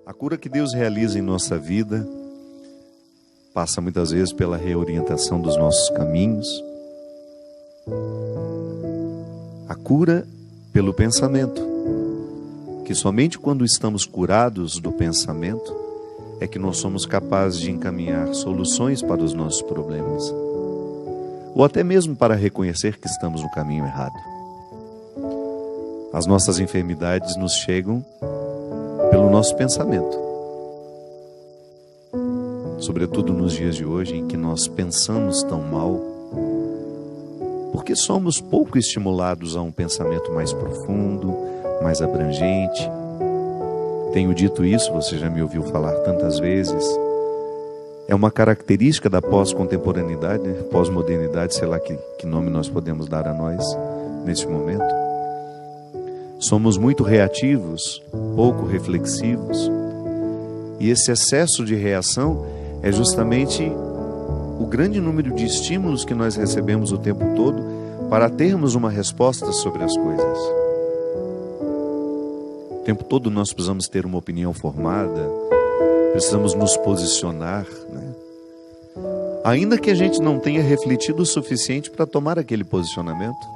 A cura que Deus realiza em nossa vida passa muitas vezes pela reorientação dos nossos caminhos. A cura pelo pensamento, que somente quando estamos curados do pensamento é que nós somos capazes de encaminhar soluções para os nossos problemas, ou até mesmo para reconhecer que estamos no caminho errado. As nossas enfermidades nos chegam pelo nosso pensamento, sobretudo nos dias de hoje em que nós pensamos tão mal, porque somos pouco estimulados a um pensamento mais profundo, mais abrangente. Tenho dito isso, você já me ouviu falar tantas vezes. É uma característica da pós-contemporaneidade, né? Pós-modernidade, sei lá que nome nós podemos dar a nós nesse momento. Somos muito reativos, pouco reflexivos, e esse excesso de reação é justamente o grande número de estímulos que nós recebemos o tempo todo para termos uma resposta sobre as coisas. O tempo todo nós precisamos ter uma opinião formada, precisamos nos posicionar, né? Ainda que a gente não tenha refletido o suficiente para tomar aquele posicionamento,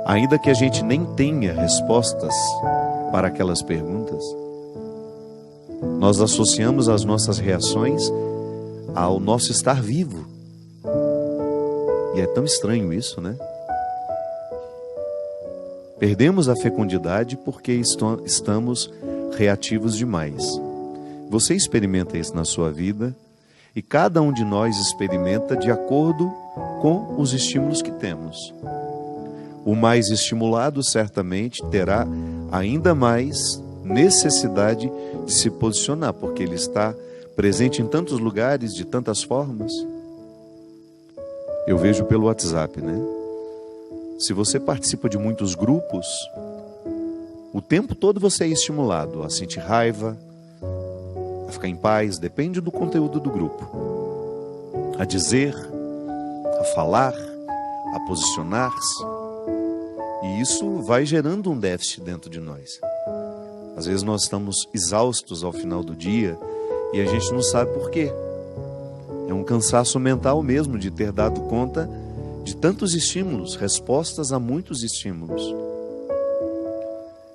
ainda que a gente nem tenha respostas para aquelas perguntas, nós associamos as nossas reações ao nosso estar vivo. E é tão estranho isso, né? Perdemos a fecundidade porque estamos reativos demais. Você experimenta isso na sua vida e cada um de nós experimenta de acordo com os estímulos que temos. O mais estimulado certamente terá ainda mais necessidade de se posicionar, porque ele está presente em tantos lugares, de tantas formas. Eu vejo pelo WhatsApp, né? Se você participa de muitos grupos, o tempo todo você é estimulado a sentir raiva, a ficar em paz, depende do conteúdo do grupo, a dizer, a falar, a posicionar-se. E isso vai gerando um déficit dentro de nós. Às vezes nós estamos exaustos ao final do dia e a gente não sabe por quê. É um cansaço mental mesmo de ter dado conta de tantos estímulos, respostas a muitos estímulos.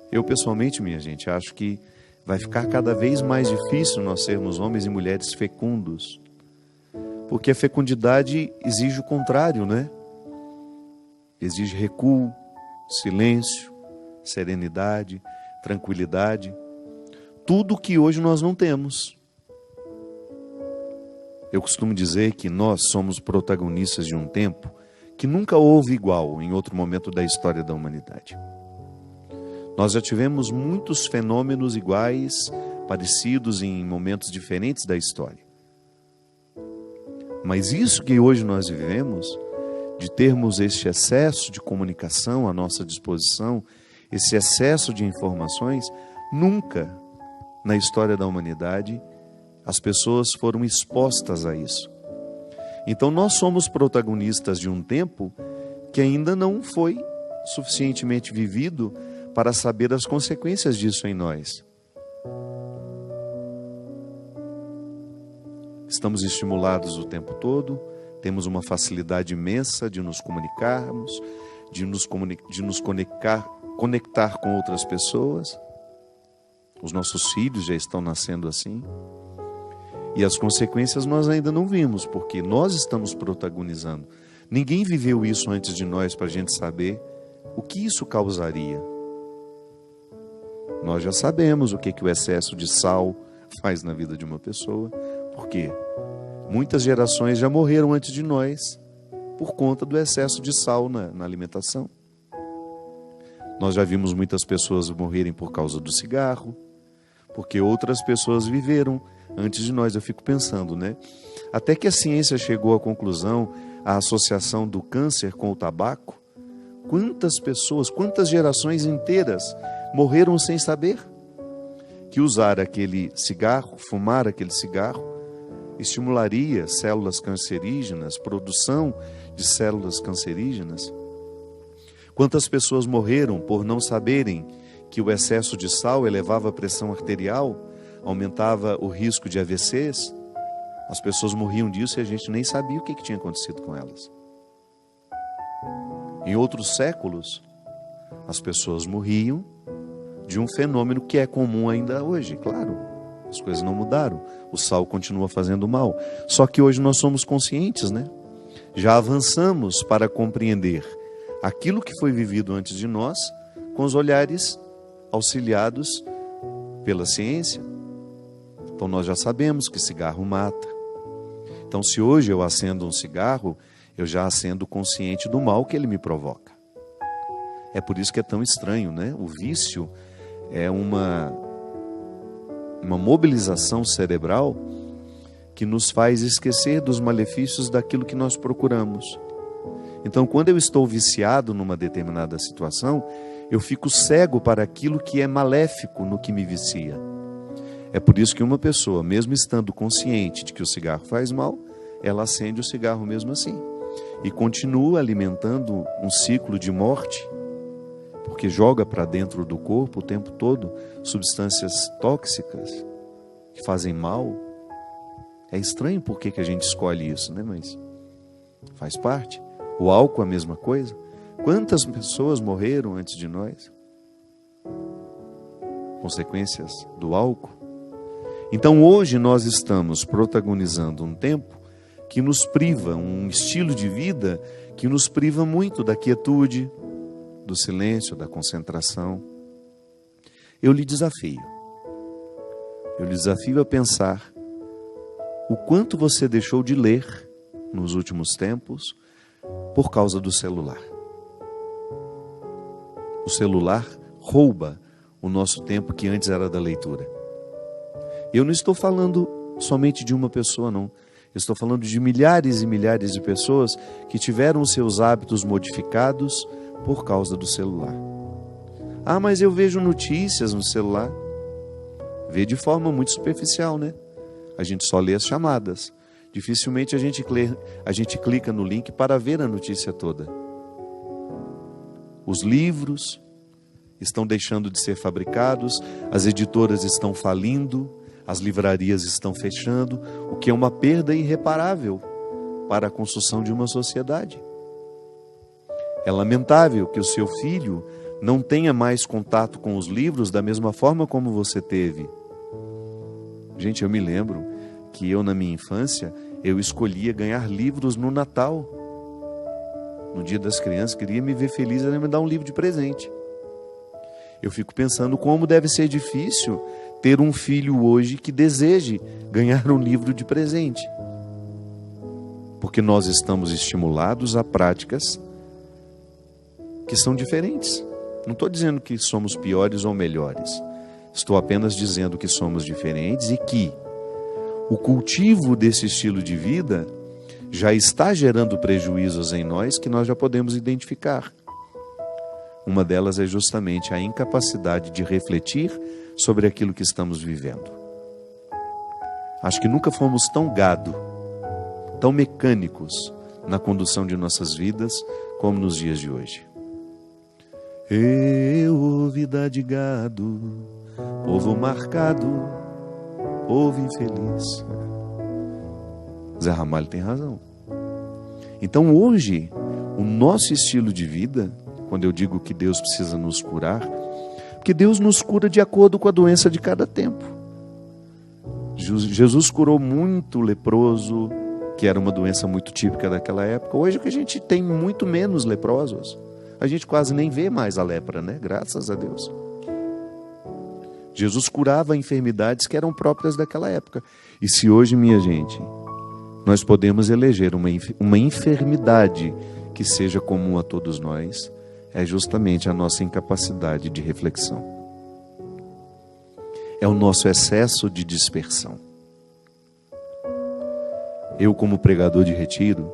Eu pessoalmente, minha gente, acho que vai ficar cada vez mais difícil nós sermos homens e mulheres fecundos, porque a fecundidade exige o contrário, né? Exige recuo, silêncio, serenidade, tranquilidade, tudo que hoje nós não temos. Eu costumo dizer que nós somos protagonistas de um tempo que nunca houve igual em outro momento da história da humanidade. Nós já tivemos muitos fenômenos iguais, parecidos em momentos diferentes da história. Mas isso que hoje nós vivemos, de termos este excesso de comunicação à nossa disposição, esse excesso de informações, nunca na história da humanidade as pessoas foram expostas a isso. Então nós somos protagonistas de um tempo que ainda não foi suficientemente vivido para saber as consequências disso em nós. Estamos estimulados o tempo todo, temos uma facilidade imensa de nos comunicarmos, de nos conectar com outras pessoas. Os nossos filhos já estão nascendo assim. E as consequências nós ainda não vimos, porque nós estamos protagonizando. Ninguém viveu isso antes de nós para a gente saber o que isso causaria. Nós já sabemos o que o excesso de sal faz na vida de uma pessoa, porque muitas gerações já morreram antes de nós por conta do excesso de sal na alimentação. Nós já vimos muitas pessoas morrerem por causa do cigarro, porque outras pessoas viveram antes de nós. Eu fico pensando, né? Até que a ciência chegou à conclusão, a associação do câncer com o tabaco, quantas pessoas, quantas gerações inteiras morreram sem saber que usar aquele cigarro, fumar aquele cigarro, estimularia células cancerígenas, produção de células cancerígenas. Quantas pessoas morreram por não saberem que o excesso de sal elevava a pressão arterial, aumentava o risco de AVCs. As pessoas morriam disso e a gente nem sabia o que tinha acontecido com elas. Em outros séculos, as pessoas morriam de um fenômeno que é comum ainda hoje, claro. As coisas não mudaram, o sal continua fazendo mal. Só que hoje nós somos conscientes, né? Já avançamos para compreender aquilo que foi vivido antes de nós, com os olhares auxiliados pela ciência. Então nós já sabemos que cigarro mata. Então se hoje eu acendo um cigarro, eu já acendo consciente do mal que ele me provoca. É por isso que é tão estranho, né? O vício é uma mobilização cerebral que nos faz esquecer dos malefícios daquilo que nós procuramos. Então, quando eu estou viciado numa determinada situação, eu fico cego para aquilo que é maléfico no que me vicia. É por isso que uma pessoa, mesmo estando consciente de que o cigarro faz mal, ela acende o cigarro mesmo assim. E continua alimentando um ciclo de morte, porque joga para dentro do corpo o tempo todo substâncias tóxicas que fazem mal. É estranho por que a gente escolhe isso, né? Mas faz parte. O álcool é a mesma coisa. Quantas pessoas morreram antes de nós? Consequências do álcool. Então hoje nós estamos protagonizando um tempo que nos priva, um estilo de vida que nos priva muito da quietude, do silêncio, da concentração. Eu lhe desafio a pensar o quanto você deixou de ler nos últimos tempos por causa do celular. O celular rouba o nosso tempo que antes era da leitura. Eu não estou falando somente de uma pessoa, não. Eu estou falando de milhares e milhares de pessoas que tiveram seus hábitos modificados por causa do celular. Ah, mas eu vejo notícias no celular. Vê de forma muito superficial, né? A gente só lê as chamadas. Dificilmente a gente clica no link para ver a notícia toda. Os livros estão deixando de ser fabricados, as editoras estão falindo, as livrarias estão fechando, o que é uma perda irreparável para a construção de uma sociedade. É lamentável que o seu filho não tenha mais contato com os livros da mesma forma como você teve. Gente, eu me lembro que eu, na minha infância, eu escolhia ganhar livros no Natal. No Dia das Crianças, queria me ver feliz, era me dar um livro de presente. Eu fico pensando como deve ser difícil ter um filho hoje que deseje ganhar um livro de presente. Porque nós estamos estimulados a práticas que são diferentes. Não estou dizendo que somos piores ou melhores. Estou apenas dizendo que somos diferentes e que o cultivo desse estilo de vida já está gerando prejuízos em nós que nós já podemos identificar. Uma delas é justamente a incapacidade de refletir sobre aquilo que estamos vivendo. Acho que nunca fomos tão gado, tão mecânicos na condução de nossas vidas como nos dias de hoje. Eu, vida de gado, povo marcado, povo infeliz. Zé Ramalho tem razão. Então hoje, o nosso estilo de vida, quando eu digo que Deus precisa nos curar, porque Deus nos cura de acordo com a doença de cada tempo. Jesus curou muito leproso, que era uma doença muito típica daquela época. Hoje que a gente tem muito menos leprosos. A gente quase nem vê mais a lepra, né? Graças a Deus. Jesus curava enfermidades que eram próprias daquela época. E se hoje, minha gente, nós podemos eleger uma enfermidade que seja comum a todos nós, é justamente a nossa incapacidade de reflexão. É o nosso excesso de dispersão. Eu, como pregador de retiro,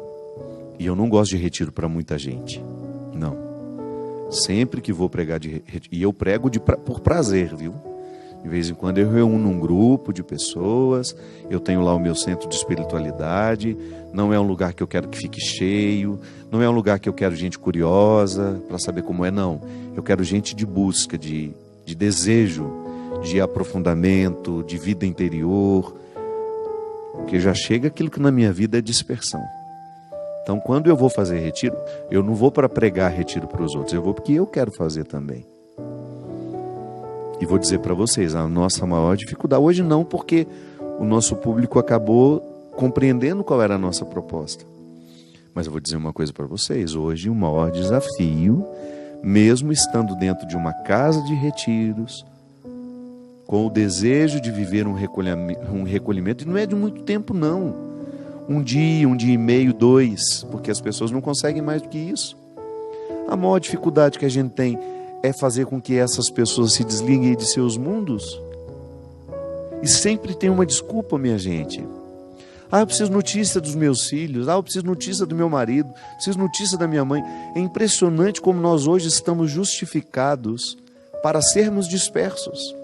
e eu não gosto de retiro para muita gente, não. Sempre que vou pregar de retiro, e eu prego por prazer, viu? De vez em quando eu reúno um grupo de pessoas, eu tenho lá o meu centro de espiritualidade, não é um lugar que eu quero que fique cheio, não é um lugar que eu quero gente curiosa para saber como é, não. Eu quero gente de busca, de de desejo, de aprofundamento, de vida interior, porque já chega aquilo que na minha vida é dispersão. Então, quando eu vou fazer retiro, eu não vou para pregar retiro para os outros, eu vou porque eu quero fazer também. E vou dizer para vocês, a nossa maior dificuldade, hoje não, porque o nosso público acabou compreendendo qual era a nossa proposta. Mas eu vou dizer uma coisa para vocês, hoje o maior desafio, mesmo estando dentro de uma casa de retiros, com o desejo de viver um recolhimento, e não é de muito tempo não, um dia e meio, 2, porque as pessoas não conseguem mais do que isso. A maior dificuldade que a gente tem é fazer com que essas pessoas se desliguem de seus mundos. E sempre tem uma desculpa, minha gente. Eu preciso notícia dos meus filhos, eu preciso notícia do meu marido, preciso notícia da minha mãe. É impressionante como nós hoje estamos justificados para sermos dispersos.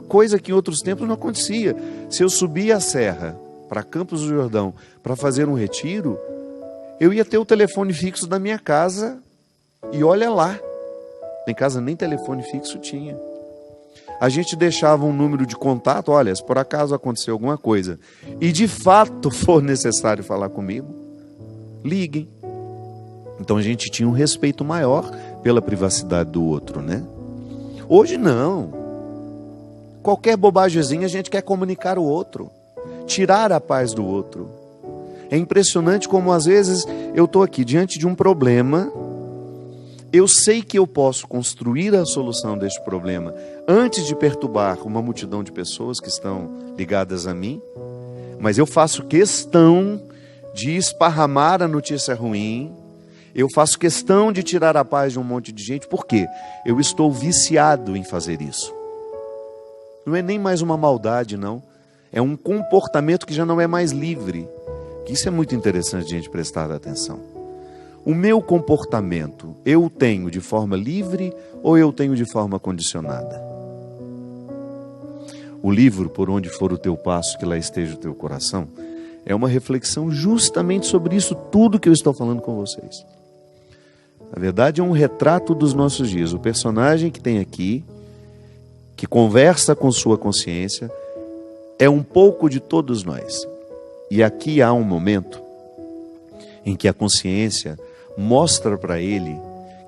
Coisa que em outros tempos não acontecia. Se eu subia a serra para Campos do Jordão para fazer um retiro, eu ia ter o telefone fixo da minha casa e olha lá. Em casa nem telefone fixo tinha. A gente deixava um número de contato, olha, se por acaso acontecer alguma coisa e de fato for necessário falar comigo, liguem. Então a gente tinha um respeito maior pela privacidade do outro, né? Hoje não. Qualquer bobagemzinha a gente quer comunicar o outro, tirar a paz do outro. É impressionante como às vezes eu estou aqui diante de um problema, eu sei que eu posso construir a solução deste problema antes de perturbar uma multidão de pessoas que estão ligadas a mim, mas eu faço questão de esparramar a notícia ruim, eu faço questão de tirar a paz de um monte de gente, por quê? Eu estou viciado em fazer isso. Não é nem mais uma maldade, não. É um comportamento que já não é mais livre. Isso é muito interessante de a gente prestar atenção. O meu comportamento, eu tenho de forma livre ou eu tenho de forma condicionada? O livro, Por Onde For o Teu Passo, Que Lá Esteja o Teu Coração, é uma reflexão justamente sobre isso tudo que eu estou falando com vocês. Na verdade, é um retrato dos nossos dias. O personagem que tem aqui, que conversa com sua consciência, é um pouco de todos nós. E aqui há um momento em que a consciência mostra para ele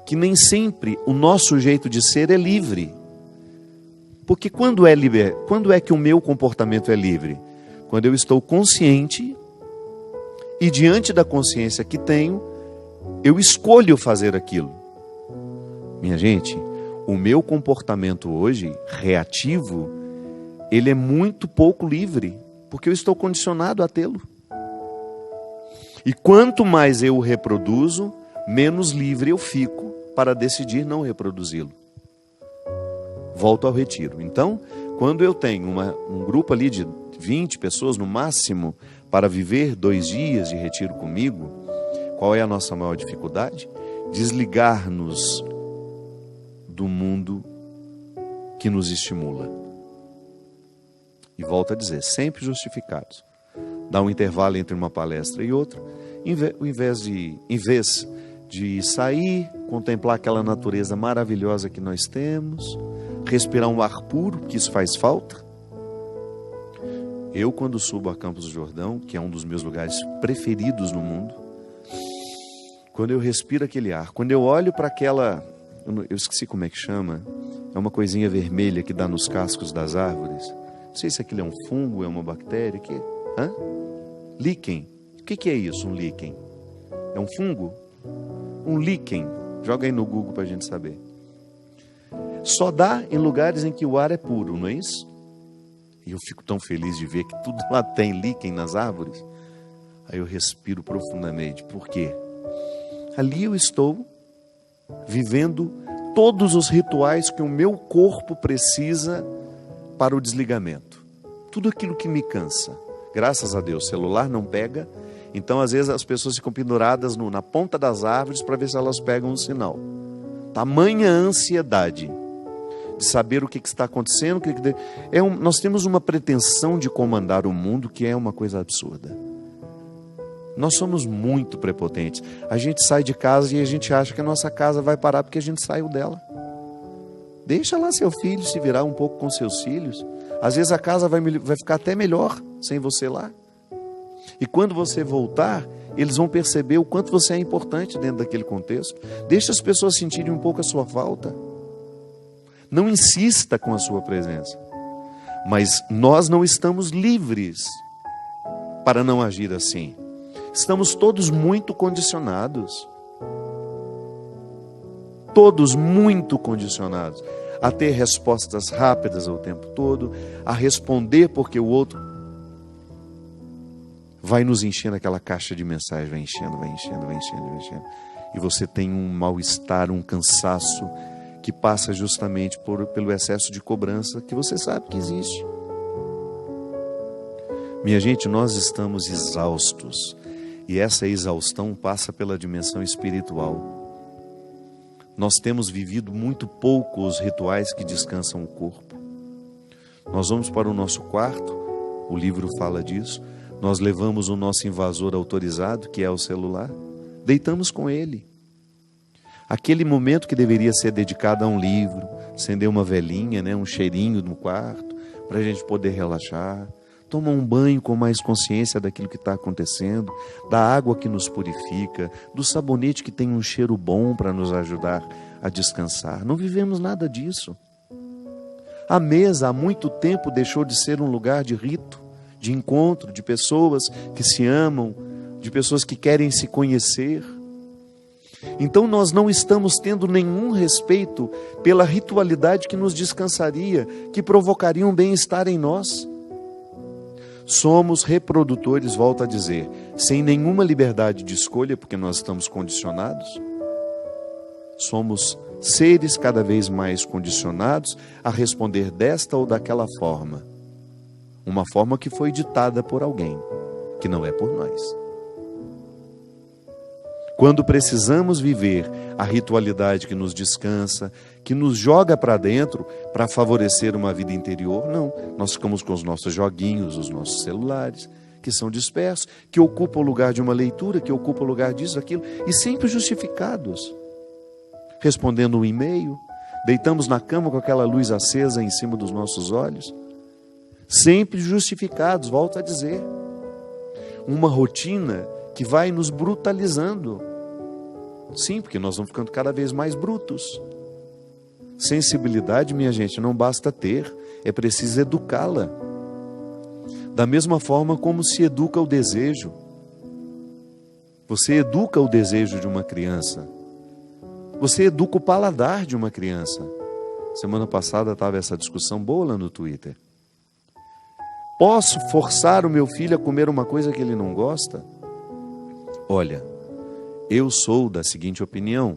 que nem sempre o nosso jeito de ser é livre. Porque quando é que o meu comportamento é livre? Quando eu estou consciente e diante da consciência que tenho, eu escolho fazer aquilo. Minha gente, o meu comportamento hoje, reativo, ele é muito pouco livre, porque eu estou condicionado a tê-lo. E quanto mais eu o reproduzo, menos livre eu fico para decidir não reproduzi-lo. Volto ao retiro. Então, quando eu tenho um grupo ali de 20 pessoas no máximo para viver 2 dias de retiro comigo, qual é a nossa maior dificuldade? Desligar-nos do mundo que nos estimula. E volto a dizer, sempre justificados. Dá um intervalo entre uma palestra e outra, em vez de sair, contemplar aquela natureza maravilhosa que nós temos, respirar um ar puro, que isso faz falta. Eu, quando subo a Campos do Jordão, que é um dos meus lugares preferidos no mundo, quando eu respiro aquele ar, quando eu olho para aquela, eu esqueci como é que chama, é uma coisinha vermelha que dá nos cascos das árvores, não sei se aquilo é um fungo, é uma bactéria, líquen. O que é isso, um líquen? É um fungo? Um líquen, joga aí no Google para a gente saber. Só dá em lugares em que o ar é puro, não é isso? E eu fico tão feliz de ver que tudo lá tem líquen nas árvores. Aí eu respiro profundamente. Por quê? Ali eu estou vivendo todos os rituais que o meu corpo precisa para o desligamento. Tudo aquilo que me cansa. Graças a Deus, o celular não pega. Então, às vezes, as pessoas ficam penduradas na ponta das árvores para ver se elas pegam um sinal. Tamanha ansiedade de saber o que está acontecendo. Nós temos uma pretensão de comandar o mundo que é uma coisa absurda. Nós somos muito prepotentes. A gente sai de casa e a gente acha que a nossa casa vai parar porque a gente saiu dela. Deixa lá seu filho se virar um pouco com seus filhos. Às vezes a casa vai ficar até melhor sem você lá. E quando você voltar, eles vão perceber o quanto você é importante dentro daquele contexto. Deixa as pessoas sentirem um pouco a sua falta. Não insista com a sua presença. Mas nós não estamos livres para não agir assim. Estamos todos muito condicionados. Todos muito condicionados a ter respostas rápidas o tempo todo, a responder porque o outro vai nos enchendo aquela caixa de mensagem, vai enchendo. E você tem um mal-estar, um cansaço que passa justamente pelo excesso de cobrança que você sabe que existe. Minha gente, nós estamos exaustos e essa exaustão passa pela dimensão espiritual. Nós temos vivido muito pouco os rituais que descansam o corpo. Nós vamos para o nosso quarto, o livro fala disso, nós levamos o nosso invasor autorizado, que é o celular, deitamos com ele. Aquele momento que deveria ser dedicado a um livro, acender uma velinha, né, um cheirinho no quarto, para a gente poder relaxar, tomar um banho com mais consciência daquilo que está acontecendo, da água que nos purifica, do sabonete que tem um cheiro bom para nos ajudar a descansar. Não vivemos nada disso. A mesa há muito tempo deixou de ser um lugar de rito, de encontro, de pessoas que se amam, de pessoas que querem se conhecer. Então nós não estamos tendo nenhum respeito pela ritualidade que nos descansaria, que provocaria um bem-estar em nós. Somos reprodutores, volto a dizer, sem nenhuma liberdade de escolha, porque nós estamos condicionados. Somos seres cada vez mais condicionados a responder desta ou daquela forma. Uma forma que foi ditada por alguém, que não é por nós. Quando precisamos viver a ritualidade que nos descansa, que nos joga para dentro para favorecer uma vida interior, não. Nós ficamos com os nossos joguinhos, os nossos celulares, que são dispersos, que ocupam o lugar de uma leitura, que ocupam o lugar disso, aquilo, e sempre justificados. Respondendo um e-mail, deitamos na cama com aquela luz acesa em cima dos nossos olhos, sempre justificados, volto a dizer. Uma rotina que vai nos brutalizando. Sim, porque nós vamos ficando cada vez mais brutos. Sensibilidade, minha gente, não basta ter, é preciso educá-la. Da mesma forma como se educa o desejo. Você educa o desejo de uma criança. Você educa o paladar de uma criança. Semana passada estava essa discussão boa lá no Twitter. Posso forçar o meu filho a comer uma coisa que ele não gosta? Olha, eu sou da seguinte opinião,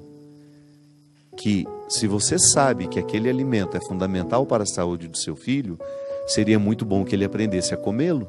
que se você sabe que aquele alimento é fundamental para a saúde do seu filho, seria muito bom que ele aprendesse a comê-lo.